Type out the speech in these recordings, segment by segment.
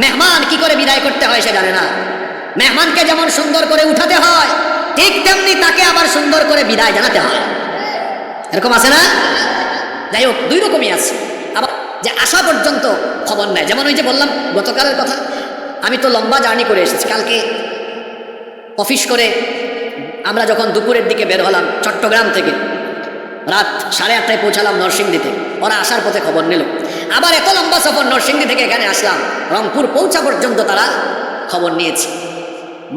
মেহমান কি করে বিদায় করতে হয় সে জানে না। মেহমানকে যেমন সুন্দর করে উঠাতে হয়, ঠিক তেমনি তাকে আবার সুন্দর করে বিদায় জানাতে হয়। এরকম আছে না? যাই হোক, দুই রকমই আছে। আবার যে আসা পর্যন্ত খবর নেয়, যেমন ওই যে বললাম গতকালের কথা, আমি তো লম্বা জার্নি করে এসেছি। কালকে অফিস করে আমরা যখন দুপুরের দিকে বের হলাম চট্টগ্রাম থেকে, রাত 8:30টায় পৌঁছালাম নরসিংদীতে। ওরা আসার পথে খবর নিল। আবার এত লম্বা সফর নরসিংদী থেকে এখানে আসলাম, রংপুর পৌঁছা পর্যন্ত তারা খবর নিয়েছে।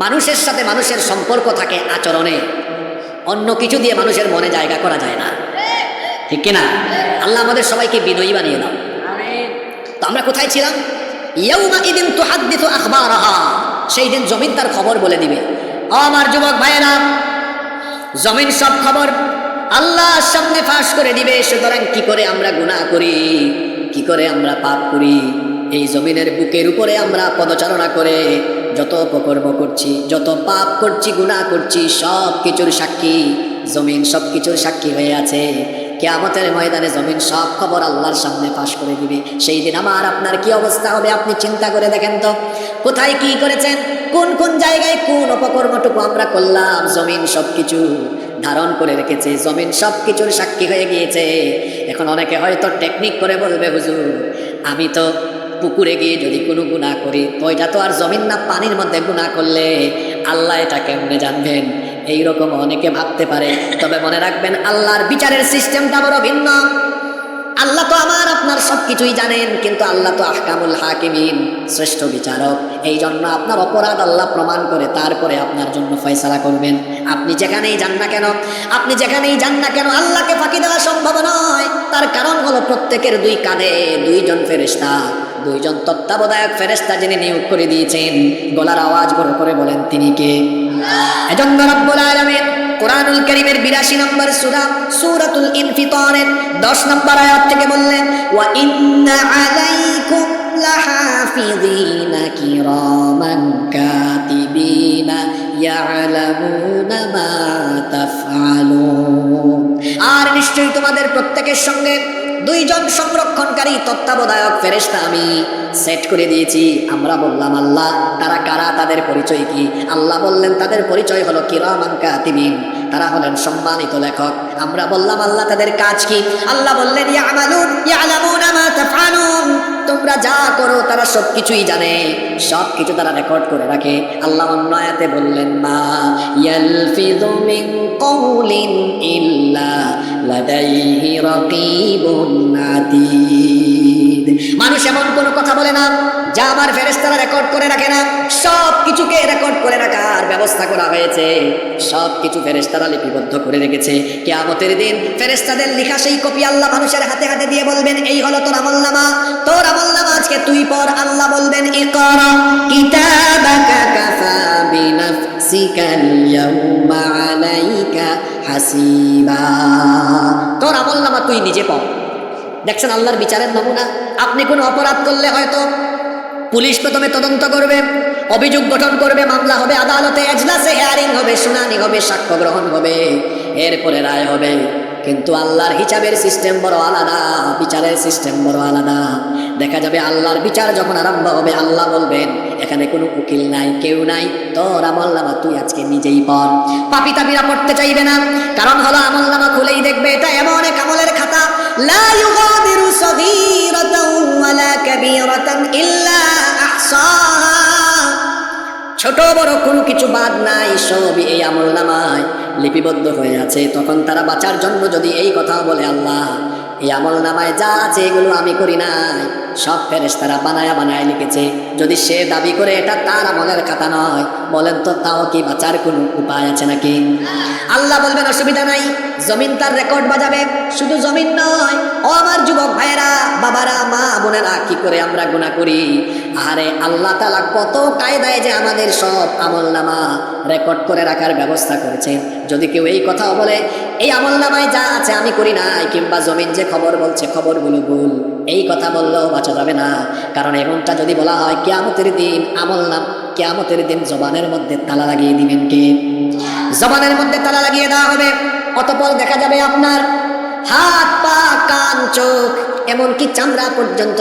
মানুষের সাথে মানুষের সম্পর্ক থাকে আচরণে, অন্য কিছু দিয়ে মানুষের মনে জায়গা করা যায় না, ঠিক কিনা? আল্লাহ আমাদের সবাইকে বিনয়ী বানিয়ে দাও। তো আমরা কোথায় ছিলাম? ইয়াউমাইদিন তুহাদ্দিসু আখবারাহা, সেই দিন জমিন তার খবর বলে দিবে। আমার যুবক ভাইয়েরা, জমিন সব খবর আল্লাহর সামনে ফাঁস করে দিবে। সুতরাং কি করে আমরা গুনাহ করি, কি করে আমরা পাপ করি, এই জমিনের বুকের উপরে আমরা পদচারণা করে যত অপকর্ম করছি, যত পাপ করছি, গুনাহ করছি, সব কিছুর সাক্ষী জমিন, সব কিছুর সাক্ষী হয়ে আছে। কিয়ামতের ময়দানে জমিন সব খবর আল্লাহর সামনে ফাঁস করে দিবে। সেই দিন আমার আপনার কি অবস্থা হবে আপনি চিন্তা করে দেখেন তো। কোথায় কি করেছেন, কোন কোন জায়গায় কোন অপকর্মটুকু আমরা করলাম, জমিন সব কিছু ধারণ করে রেখেছে, জমিন সব কিছুর সাক্ষী হয়ে গিয়েছে। এখন অনেকে হয়তো টেকনিক করে বলবে, হুজুর আমি তো পুকুরে গিয়ে যদি কোনো গুনাহ করি তো এটা তো আর জমিন না, পানির মধ্যে গুনাহ করলে আল্লাহ এটা কেমনে জানবেন? এইরকম অনেকে ভাবতে পারে। তবে মনে রাখবেন, আল্লাহর বিচারের সিস্টেমটা বড় ভিন্ন। আল্লাহ তো আমার আপনার সব কিছুই জানেন, কিন্তু আল্লাহ তো আহকামুল হাকিমিন, শ্রেষ্ঠ বিচারক। এই জন্য আপনার অপরাধ আল্লাহ প্রমাণ করে তারপরে আপনার জন্য ফয়সালা করবেন। আপনি যেখানেই যান না কেন, আপনি যেখানেই যান না কেন, আল্লাহকে ফাঁকি দেওয়া সম্ভব নয়। তার কারণ হলো প্রত্যেকের দুই কাঁধে দুইজন ফেরেশতা, দুইজন তত্ত্বাবধায়ক ফেরেশতা যিনি নিয়োগ করে দিয়েছেন। গলার আওয়াজ বড় করে বলেন তিনি কে? এজন্য রব্বুল আলামিন কোরআনুল কারীমের 82 নম্বর সূরা সূরাতুল ইনফিতারের 10 নম্বর আয়াত থেকে বললেন, ওয়া ইন্না আলাইকুম লাহাফিযিনা কিরামান কাতিবিনা ইয়ালামুনা মা তাফআলুন। আর নিশ্চয়ই তোমাদের প্রত্যেকের সঙ্গে দুইজন সংরক্ষণকারী তত্ত্বাবধায়ক ফেরেশতা আমি সেট করে দিয়েছি। আমরা বললাম আল্লাহ তারা কারা, তাদের পরিচয় কি? আল্লাহ বললেন তাদের পরিচয় হলো কিরামান কাতিবিন, তারা হলেন সম্মানিত লেখক। আমরা বললাম আল্লাহ তাদের কাজ কি? আল্লাহ বললেন ইয়ালামুনা মা তাফআলুন, তোমরা যা করো তারা সব কিছুই জানে, সব কিছু তারা রেকর্ড করে রাখে। আল্লাহ অন্য আয়াতে বললেন, মা ইয়ালফিযু মিন কওলিন ইল্লা লাদাইহি রাকীবুন আতীদ। মানুষ এমন কোনো কথা বলে না যা আমার ফেরেশতারা রেকর্ড করে রাখে না। সব কিছুকে রেকর্ড করে রাখার ব্যবস্থা করা হয়েছে, সব কিছু ফেরেশতারা লিপিবদ্ধ করে রেখেছে। কিয়ামতের দিন ফেরেশতাদের লেখা সেই কপি আল্লাহ মানুষের হাতে হাতে দিয়ে বলবেন, এই হলো তোর আমলনামা, তোর আমলনামা আজকে তুই পড়। আল্লাহ বলবেন, ইকরা কিতাবাকা কাফা বিনাফসিকাল ইয়াউমা আলাইকা হাসিবা। তোর আমলনামা তুই নিজে পড়। দেখছেন আল্লাহর বিচারের নমুনা। আপনি কোনো অপরাধ করলে হয়তো পুলিশ প্রথমে তদন্ত করবে, অভিযোগ গঠন করবে, মামলা হবে, আদালতে এজলাসে হিয়ারিং হবে, শুনানি হবে, সাক্ষ্য গ্রহণ হবে, এরপরে রায় হবে। কিন্তু আল্লাহর হিসাবের সিস্টেম বড় আলাদা, বিচারের সিস্টেম বড় আলাদা। দেখা যাবে আল্লাহর বিচার যখন আরম্ভ হবে, আল্লাহ বলবেন এখানে কোনো উকিল নাই, কেউ নাই, তোর আমলনামা তুই আজকে নিজেই পড়। পাপী তাবিরা পড়তে চাইবে না, কারণ হলো আমলনামা খুলেই দেখবে এটা এমন এক আমলের খাতা, লা ইউগাদিরু সগীরাতাও ওয়ালা কাবীরাতান ইল্লা আহসাহা। ছোট বড় কোনো কিছু বাদ নাই, সবই এই আমলনামায় লিপিবদ্ধ হয়ে আছে। তখন তারা বাঁচার জন্য যদি এই কথা বলে, আল্লাহ এই আমলনামায় যা আছে এগুলো আমি করি নাই, সব ফেরেশতারা বানায়া বানায় লিখেছে, যদি সে দাবি করে এটা তার আমলের খাতা নয়, বলেন তো তাও কি বাঁচার কোনো উপায় আছে নাকি? আল্লাহ বলবেন অসুবিধা নাই, জমিন তার রেকর্ড বাজাবে। শুধু জমিন নয়, ও আমার যুবক ভাইয়েরা, বাবারা, মা বোনেরা, কি করে আমরা গুনাহ করি। আরে আল্লাহ তাআলা কত কায়দায় যে আমাদের সব আমলনামা রেকর্ড করে রাখার ব্যবস্থা করেছেন। যদি কেউ এই কথাও বলে এই আমলনামায় যা আছে আমি করি নাই, কিংবা জমিন যে খবর বলছে খবরগুলো ভুল, এই কথা বললেও বাঁচা যাবে না। কারণ এমনটা যদি বলা হয়, কিয়ামতের দিন কিয়ামতের দিন জবানের মধ্যে তালা লাগিয়ে দিবেন কে? জবানের মধ্যে তালা লাগিয়ে দেওয়া হবে। অতঃপর দেখা যাবে আপনার হাত, পা, কান, চোখ, এমনকি চামড়া পর্যন্ত